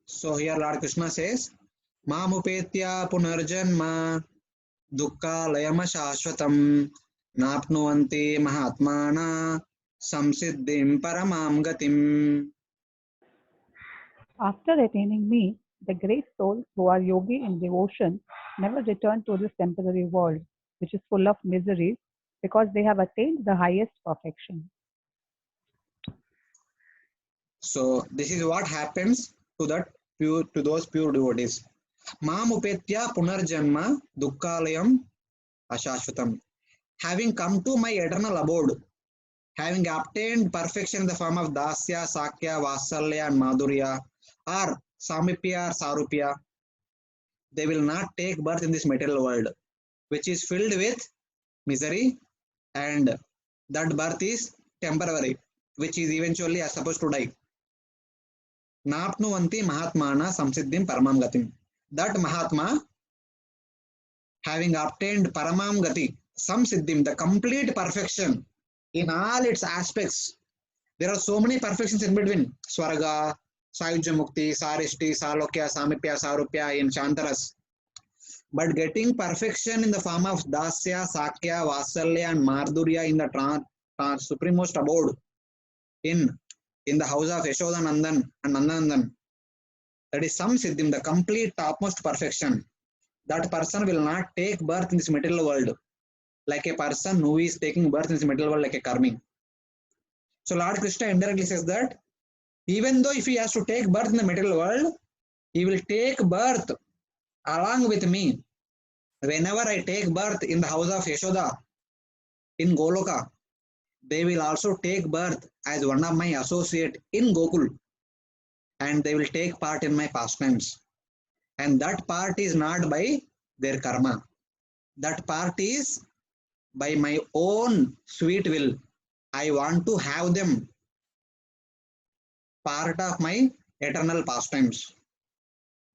So here Lord Krishna says, Mamupetya punarjanma dukkhalayama shashvatam napnuvanti mahatmana samsiddhim paramam gatim. After attaining me, the great souls who are yogi in devotion never return to this temporary world, which is full of miseries, because they have attained the highest perfection. So this is what happens to those pure devotees. Mamupetya punarjanma dukkhalayam ashashvatam. Having come to my eternal abode, having obtained perfection in the form of dasya, sakya, vasalya, and madhurya, or samipya or sarupya, they will not take birth in this material world, which is filled with misery, and that birth is temporary, which is eventually supposed to die. Napnuvanti mahatmana samsiddhim paramam gatim. That Mahatma, having obtained paramam gati, samsiddhim, the complete perfection in all its aspects. There are so many perfections in between. Swarga, Sayujya Mukti, Sarishti, Salokya, Samipya, Sarupya in Shantaras. But getting perfection in the form of Dasya, Sakya, Vasalya, and Mardurya in the supremost abode in the house of Yashoda Nandan and Nandanandan. That is Samsiddhim, the complete topmost perfection. That person will not take birth in this material world like a person who is taking birth in this material world like a karmi. So Lord Krishna indirectly says that even though if he has to take birth in the material world, he will take birth along with me. Whenever I take birth in the house of Yashoda in Goloka, they will also take birth as one of my associate in Gokul, and they will take part in my pastimes. And that part is not by their karma. That part is by my own sweet will. I want to have them part of my eternal pastimes.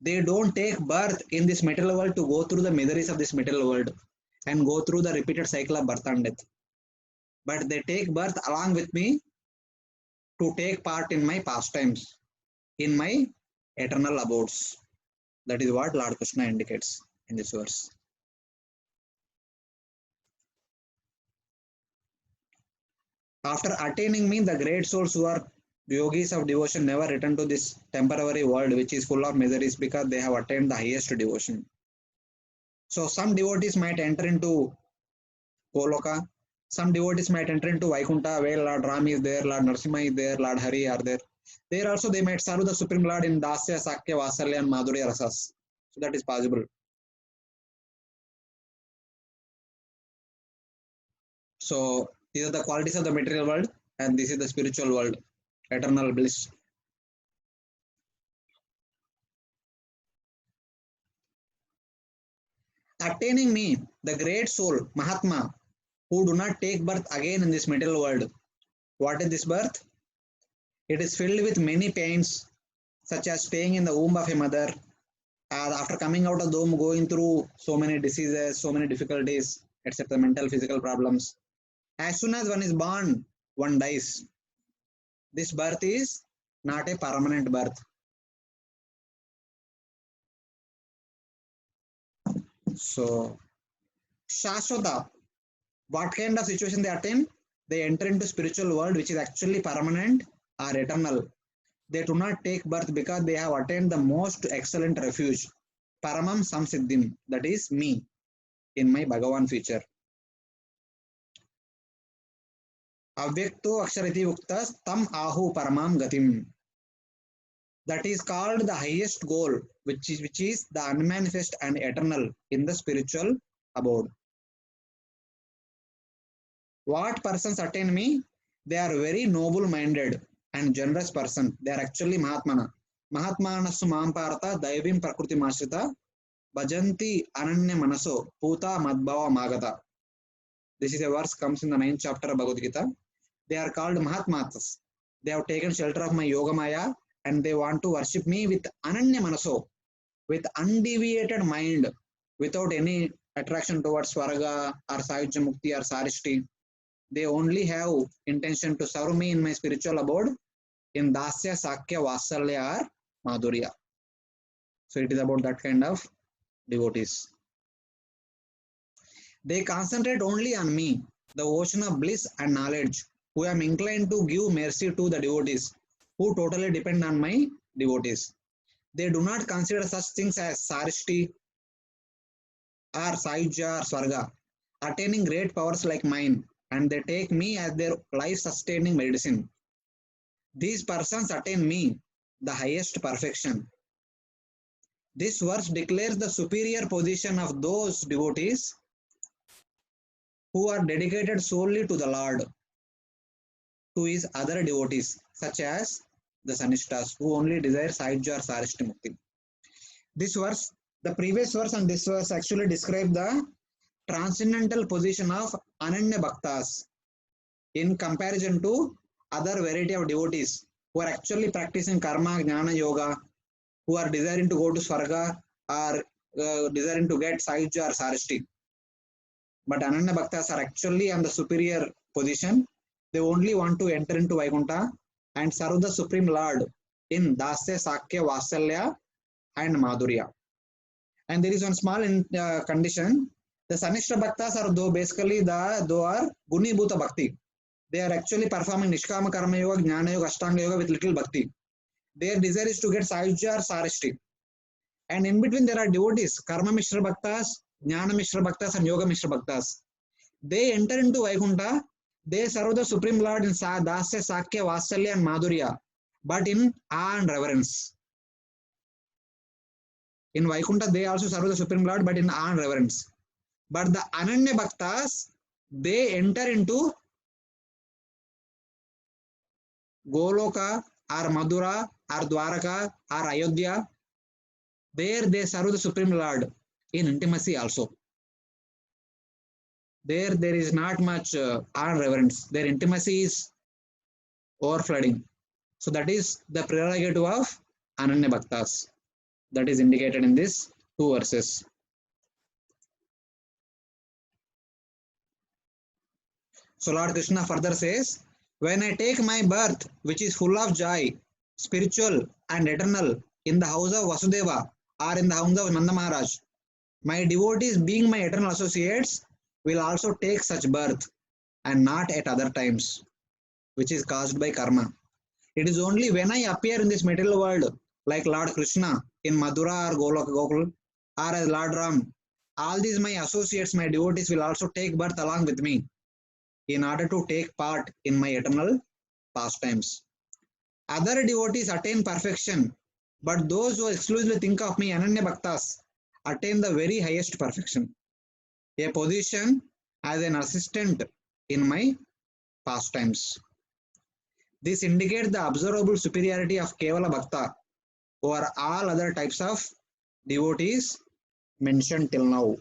They don't take birth in this material world to go through the miseries of this material world and go through the repeated cycle of birth and death. But they take birth along with me to take part in my pastimes, in my eternal abodes. That is what Lord Krishna indicates in this verse. After attaining me, the great souls who are yogis of devotion never return to this temporary world which is full of miseries because they have attained the highest devotion. So some devotees might enter into Goloka, some devotees might enter into Vaikunta where Lord Ram is there, Lord Narasimha is there, Lord Hari are there. There also they might serve the Supreme Lord in Dasya, Sakya, Vasalya and Madhurya Rasas. So that is possible. So these are the qualities of the material world and this is the spiritual world, eternal bliss. Attaining me, the great soul, Mahatma, who do not take birth again in this material world. What is this birth? It is filled with many pains, such as staying in the womb of a mother, and after coming out of the womb, going through so many diseases, so many difficulties, etc., mental, physical problems. As soon as one is born, one dies. This birth is not a permanent birth. So, Shashwata, what kind of situation they attain? They enter into spiritual world which is actually permanent or eternal. They do not take birth because they have attained the most excellent refuge. Paramam Samsiddhim, that is me in my Bhagavan feature. Avyakto Akshariti Uktas Tam Ahu Paramam Gatim. That is called the highest goal, which is the unmanifest and eternal in the spiritual abode. What persons attain me? They are very noble-minded and generous person. They are actually Mahatmana. Mahatmanasu Mamparta Daivim Prakriti Mashrita Bhajanti Ananya Manaso Puta Madbhava Magata. This is a verse comes in the 9th chapter of Bhagavad Gita. They are called Mahatmatas. They have taken shelter of my yoga maya and they want to worship me with ananya manaso, with undeviated mind, without any attraction towards Swarga or Sayujya Mukti or Sarishti. They only have intention to serve me in my spiritual abode in Dasya, Sakya, Vasalya or Madhurya. So it is about that kind of devotees. They concentrate only on me, the ocean of bliss and knowledge, who am inclined to give mercy to the devotees, who totally depend on my devotees. They do not consider such things as Sarishti or Sayujya or Swarga, attaining great powers like mine, and they take me as their life-sustaining medicine. These persons attain me, the highest perfection. This verse declares the superior position of those devotees who are dedicated solely to the Lord, to his other devotees, such as the Sanishtas, who only desire Sayujya or Sarishti Mukti. This verse, the previous verse and this verse actually describe the transcendental position of Ananya Bhaktas in comparison to other variety of devotees who are actually practicing karma, jnana, yoga, who are desiring to go to Swarga or desiring to get Sayujya or Sarishti. But Ananya Bhaktas are actually on the superior position. They only want to enter into Vaikuntha and serve the Supreme Lord in Dasya, Sakya, Vasalya and Madhurya. And there is one small condition. The Sanishta Bhaktas are though basically though are Guni Bhuta Bhakti. They are actually performing Nishkama Karma Yoga, Jnana Yoga, Ashtanga Yoga with little Bhakti. Their desire is to get Sayujya or Sarishti. And in between there are devotees, Karma Mishra Bhaktas, Jnana Mishra Bhaktas and Yoga Mishra Bhaktas. They enter into Vaikuntha, they serve the Supreme Lord in Dasya, Sakya, Vasalya and Madhurya, but in awe and reverence. In Vaikuntha, they also serve the Supreme Lord, but in awe and reverence. But the Ananya Bhaktas, they enter into Goloka or Madhura or Dwaraka or Ayodhya. There they serve the Supreme Lord in intimacy also. There is not much awe and reverence. Their intimacy is overflowing. So that is the prerogative of Ananya Bhaktas. That is indicated in these two verses. So Lord Krishna further says, when I take my birth, which is full of joy, spiritual and eternal, in the house of Vasudeva or in the house of Nanda Maharaj, my devotees, being my eternal associates, will also take such birth and not at other times, which is caused by karma. It is only when I appear in this material world, like Lord Krishna in Madhura or Gokul, or as Lord Ram, all these my associates, my devotees will also take birth along with me in order to take part in my eternal pastimes. Other devotees attain perfection, but those who exclusively think of me, Ananya Bhaktas, attain the very highest perfection, a position as an assistant in my pastimes. This indicates the observable superiority of Kevala Bhakta over all other types of devotees mentioned till now.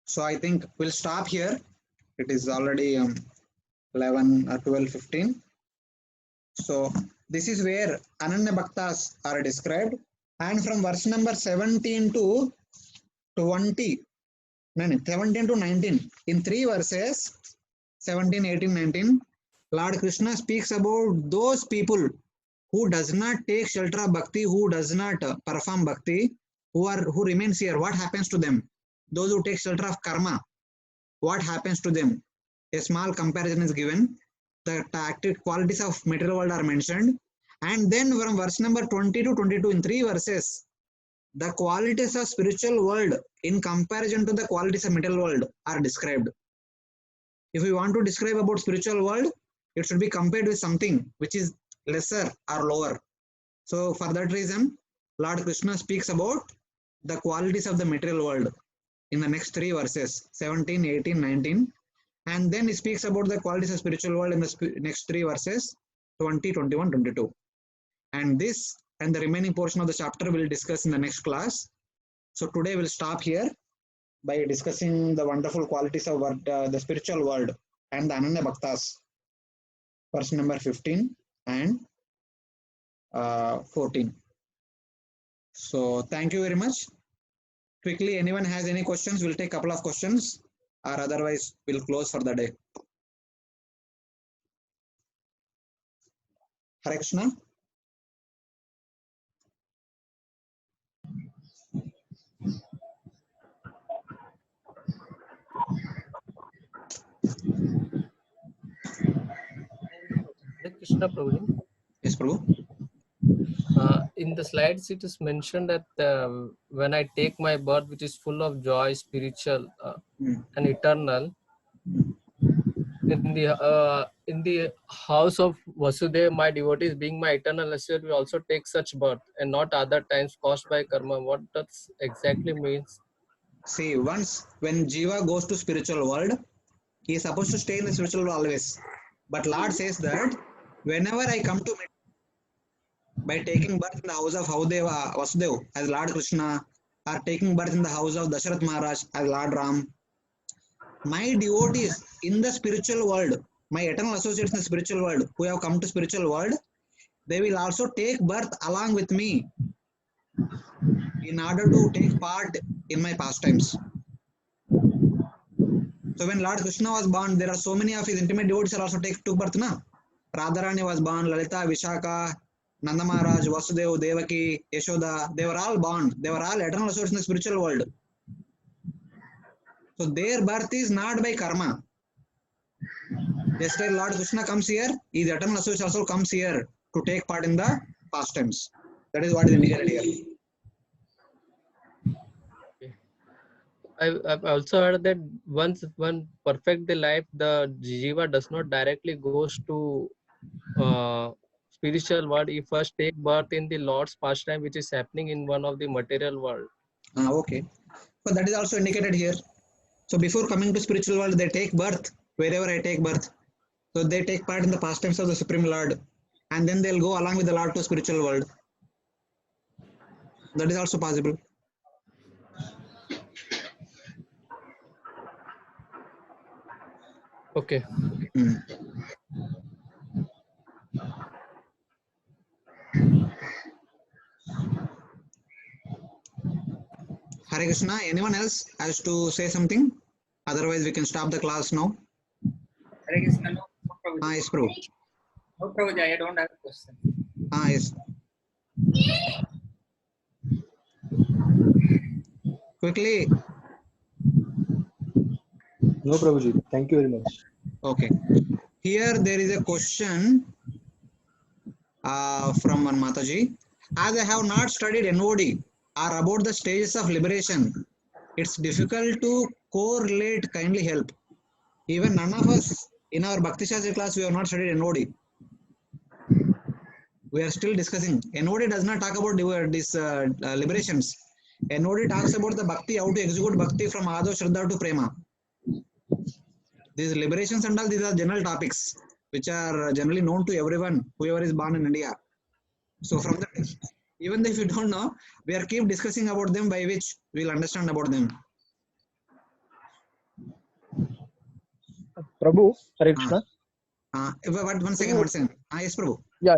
So I think we'll stop here. It is already 11 or 12:15. So this is where Ananya Bhaktas are described. And from verse number 17 to 20, 17 to 19, in three verses, 17, 18, 19, Lord Krishna speaks about those people who does not take shelter of bhakti, who does not perform bhakti, who remains here. What happens to them? Those who take shelter of karma, what happens to them? A small comparison is given. The active qualities of material world are mentioned. And then from verse number 20 to 22, in three verses, the qualities of spiritual world in comparison to the qualities of material world are described. If we want to describe about spiritual world, it should be compared with something which is lesser or lower. So for that reason, Lord Krishna speaks about the qualities of the material world in the next three verses, 17, 18, 19. And then he speaks about the qualities of spiritual world in the next three verses, 20, 21, 22. And this and the remaining portion of the chapter we'll discuss in the next class. So today we'll stop here by discussing the wonderful qualities of the spiritual world and the Ananya Bhaktas, verse number 15 and 14. So thank you very much. Quickly, anyone has any questions? We'll take a couple of questions, or otherwise we'll close for the day. Hare Krishna. Hare Krishna Prabhuji. Yes, Prabhu. In the slides, it is mentioned that when I take my birth, which is full of joy, spiritual and eternal, in the house of Vasudeva, my devotees, being my eternal associate, will also take such birth, and not other times caused by karma. What that exactly means? See, once when Jiva goes to spiritual world, he is supposed to stay in the spiritual world always. But Lord says that whenever I come to meet, by taking birth in the house of Vasudeva as Lord Krishna, or taking birth in the house of Dasharath Maharaj as Lord Ram, my devotees in the spiritual world, my eternal associates in the spiritual world who have come to spiritual world, they will also take birth along with me in order to take part in my pastimes. So when Lord Krishna was born, there are so many of his intimate devotees are also took birth. Na? Radharani was born, Lalita, Vishaka, Nanda Maharaj, Vasudeva, Devaki, Yashoda, they were all born. They were all eternal associates in the spiritual world. So their birth is not by karma. Yesterday Lord Krishna comes here, his eternal associate also comes here to take part in the pastimes. That is what is indicated here. I've also heard that once one perfect the life, the jiva does not directly goes to spiritual world. He first take birth in the Lord's pastime, which is happening in one of the material world. Okay. So that is also indicated here. So before coming to spiritual world, they take birth wherever I take birth. So they take part in the pastimes of the Supreme Lord, and then they'll go along with the Lord to spiritual world. That is also possible. Okay. Hare Krishna. Anyone else has to say something? Otherwise, we can stop the class now. Hare Krishna. No, Prabhuji. Yes, Prabhu. No, Prabhuji, I don't have a question. Yes. Quickly. No, Prabhuji. Thank you very much. Okay. Here there is a question from one Mataji. As I have not studied NOD or about the stages of liberation, it's difficult to correlate. Kindly help. Even none of us in our Bhakti Shastri class, we have not studied NOD. We are still discussing. NOD does not talk about these liberations. NOD talks about the Bhakti, how to execute Bhakti from Ado Shraddha to Prema. These liberations and all, these are general topics which are generally known to everyone, whoever is born in India. So from that, even if you don't know, we are keep discussing about them, by which we will understand about them. Prabhu, Hare Krishna. One second. Yes, Prabhu. Yeah.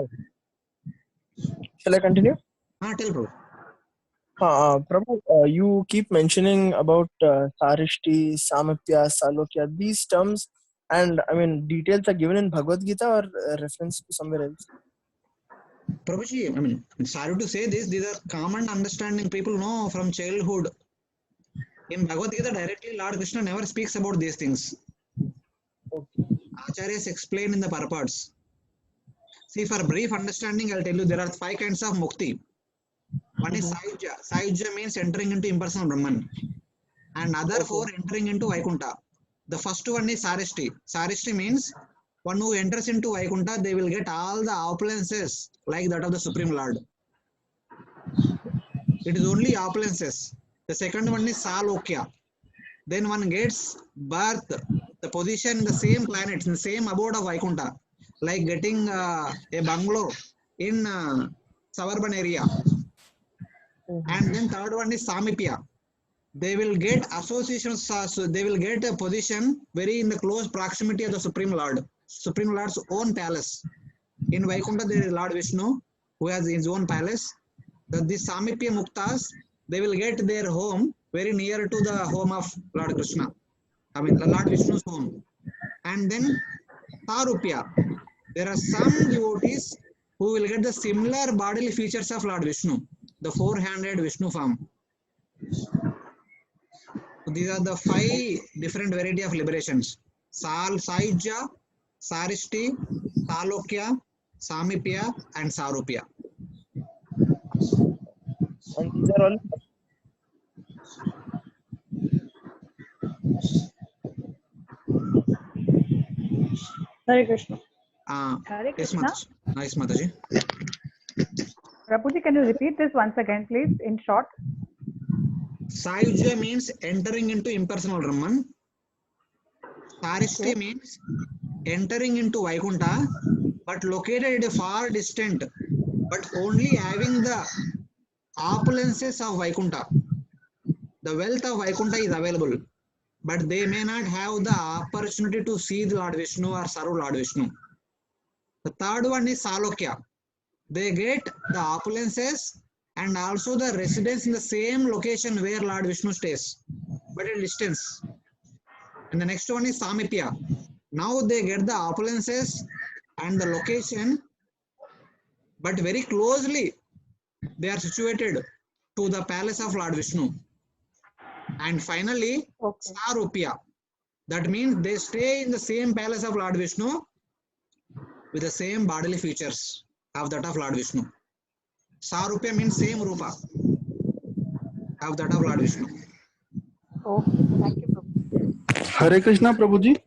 Shall I continue? Tell Prabhu. Prabhu, you keep mentioning about Sarishti, Samapya, Salokya, these terms, and I mean, details are given in Bhagavad Gita or reference to somewhere else? Prabhuji, I mean, sorry to say this, these are common understanding people know from childhood. In Bhagavad Gita, directly Lord Krishna never speaks about these things. Okay. Acharyas explain in the purports. See, for brief understanding, I'll tell you there are 5 kinds of mukti. One is Sayujya. Sayujya means entering into impersonal Brahman. And other 4 entering into Vaikuntha. The first one is Sarishti. Sarishti means one who enters into Vaikuntha, they will get all the opulences like that of the Supreme Lord. It is only opulences. The second one is Salokya. Then one gets birth, the position in the same planets, in the same abode of Vaikuntha. Like getting a bungalow in suburban area. And then third one is Samipya. They will get associations, so they will get a position very in the close proximity of the Supreme Lord. Supreme Lord's own palace. In Vaikuntha, there is Lord Vishnu, who has his own palace. These Samipya Muktas, they will get their home very near to the home of Lord Krishna. I mean, Lord Vishnu's home. And then Sarupya. There are some devotees who will get the similar bodily features of Lord Vishnu, the four-handed Vishnu form. So these are the 5 different variety of liberations: Saijya, Sarishti, Salokya, Samipya, and Sarupya. And these are all. Hare Krishna. Hare Krishna. Yes, Mataji. Prabhuji, can you repeat this once again, please, in short? Saijya means entering into impersonal Brahman. Sarishti means entering into Vaikuntha, but located at a far distant, but only having the opulences of Vaikuntha. The wealth of Vaikuntha is available, but they may not have the opportunity to see the Lord Vishnu or serve Lord Vishnu. The third one is Salokya. They get the opulences and also the residence in the same location where Lord Vishnu stays, but at a distance. And the next one is Samipya. Now they get the opulences and the location, but very closely they are situated to the palace of Lord Vishnu. And finally, Sarupya. That means they stay in the same palace of Lord Vishnu with the same bodily features of that of Lord Vishnu. Sarupya means same rupa of that of Lord Vishnu. Oh, thank you, Prabhuji. Hare Krishna, Prabhuji.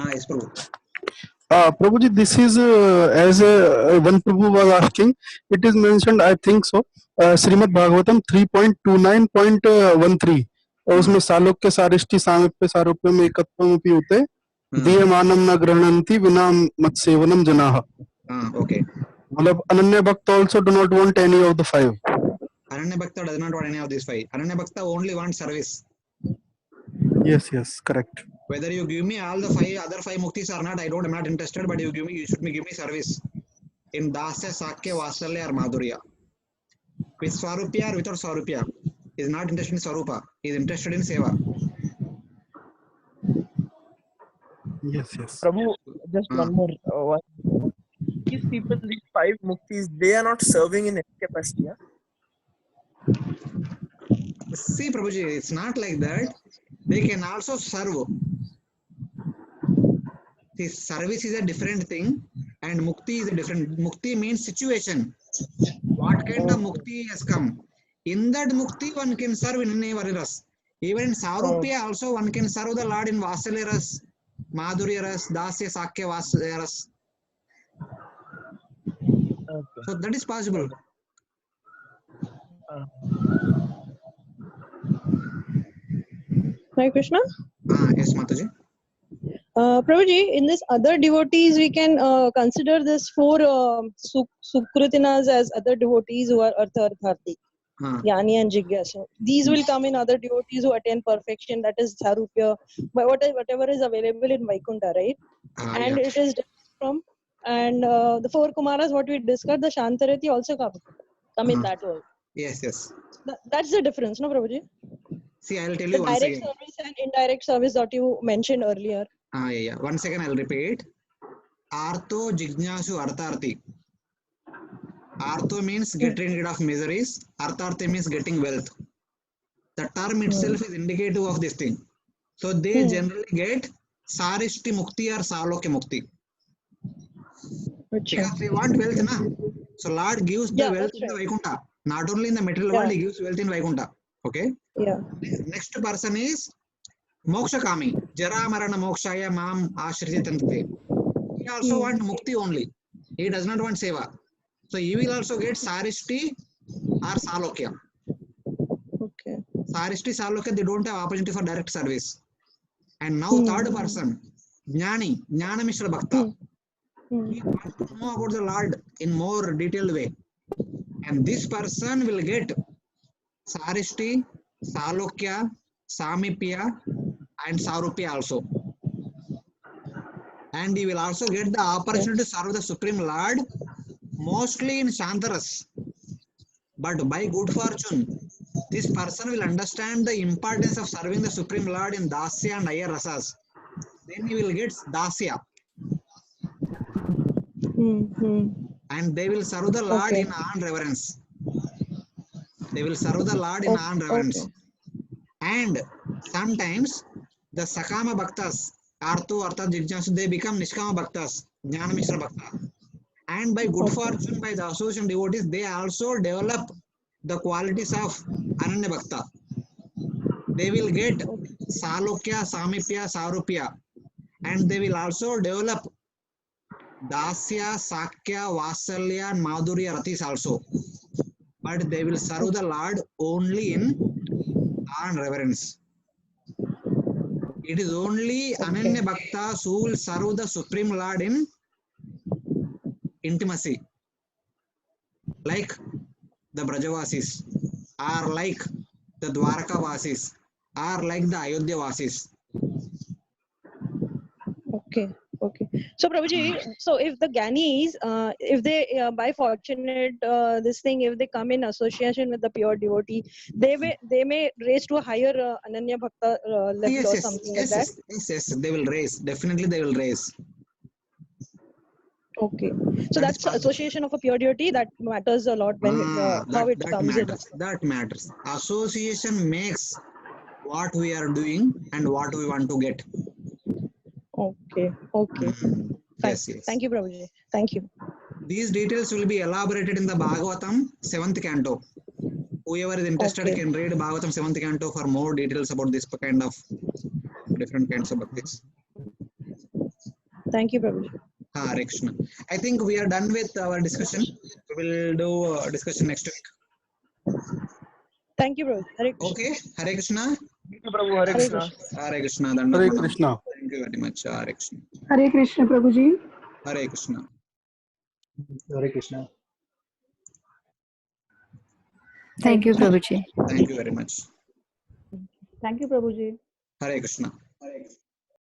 Yes, Prabhu. Prabhuji, this is as one Prabhu was asking, it is mentioned, I think so, Srimad Bhagavatam 3.29.13. उसमें सालोक्य सारिष्टि सामिप्य सारूप्य में एकत्वमपि उते दीयमानं न गृह्णन्ति विना मत्सेवनं जनाः. Okay. मतलब Ananya Bhakta also do not want any of the 5. Ananya Bhakta does not want any of these 5. Ananya Bhakta only wants service. Yes, correct. Whether you give me all the 5 other 5 muktis or not, I'm not interested. But you should give me service in Dasya, Sakya, Vasalya, or Madhurya. With Swarupya or without Swarupya, he is not interested in Swarupa. He is interested in Seva. Yes. Prabhu, just one more. These people, these 5 muktis, they are not serving in any capacity. Yeah? See, Prabhuji, it's not like that. They can also serve. See, service is a different thing, and mukti is a different. Mukti means situation. What kind of mukti has come? In that mukti, one can serve in any ras. Even in Sarupya, also one can serve the Lord in Vasalya ras, Madhurya ras, Dasya, Sakya, Vasalya ras. Okay. So that is possible. Hare Krishna. Yes, Mataji. Prabhuji, in this other devotees, we can consider this 4 Sukritinas as other devotees who are Artha Artharthi, Jnani and Jigyasa. These will come in other devotees who attain perfection, that is Sarupya, but whatever is available in Vaikuntha, right? And it is different from, and the 4 Kumaras, what we discussed, the Shantarati also come in that world. Yes. That's the difference, no, Prabhuji? See, I will tell The you once direct again. service and indirect service that you mentioned earlier. Yeah. Once again, I will repeat. Artho Jignasu Artharthi. Artho means getting rid of miseries. Artharthi means getting wealth. The term itself is indicative of this thing. So they generally get Sarishti Mukti or Salokya Mukti. Because they want wealth, na? So Lord gives the wealth in the Vaikuntha. Not only in the material world, he gives wealth in Vaikuntha. Okay? Yeah. Next person is Moksha Kami. Jara Marana Mokshaya Mam Ashritantate. He also wants Mukti only. He does not want Seva. So he will also get Sarishti or Salokya. Okay. Sarishti, Salokya, they don't have opportunity for direct service. And now third person, Jnani, Jnana Mishra Bhakta. He wants to know about the Lord in more detailed way. And this person will get Sarishti, Salokya, Samipya, and Sarupya also. And he will also get the opportunity to serve the Supreme Lord, mostly in Shantaras. But by good fortune, this person will understand the importance of serving the Supreme Lord in Dasya and higher rasas. Then he will get Dasya. And they will serve the Lord in awe and reverence. They will serve the Lord in awe and reverence. And sometimes the Sakama Bhaktas, Artho, Artha, Jigjansu, they become Nishkama Bhaktas, Jnana Mishra Bhakta. And by good fortune, by the association devotees, they also develop the qualities of Ananya Bhakta. They will get Salokya, Samipya, Sarupya. And they will also develop Dasya, Sakya, Vasalya, and Madhurya Ratis also. But they will serve the Lord only in awe and reverence. It is only Ananya Bhaktas who will serve the Supreme Lord in intimacy. Like the Brajavasis, or like the Dwaraka Vasis, or like the Ayodhya Vasis. Okay. So Prabhuji, so if the Gyanis, if they by fortunate this thing, if they come in association with the pure devotee, they may raise to a higher Ananya Bhakta level or something like that. Yes, they will raise. Definitely they will raise. Okay. So that's association of a pure devotee that matters a lot when how it comes matters. That matters. Association makes what we are doing and what we want to get. Okay. Yes. Thank you, Prabhuji. Thank you. These details will be elaborated in the Bhagavatam 7th canto. Whoever is interested can read Bhagavatam 7th canto for more details about this kind of different kinds of bhaktis. Thank you, Prabhuji. Hare Krishna. I think we are done with our discussion. We will do a discussion next week. Thank you, Prabhuji. Hare Krishna. Okay. Hare Krishna. Thank you, Prabhu. Hare Krishna. Hare Krishna. Hare Krishna. Thank you very much. Hare Krishna. Hare Krishna, Prabhuji. Hare Krishna. Hare Krishna. Thank you, Prabhuji. Thank you very much. Thank you, Prabhuji. Hare Krishna.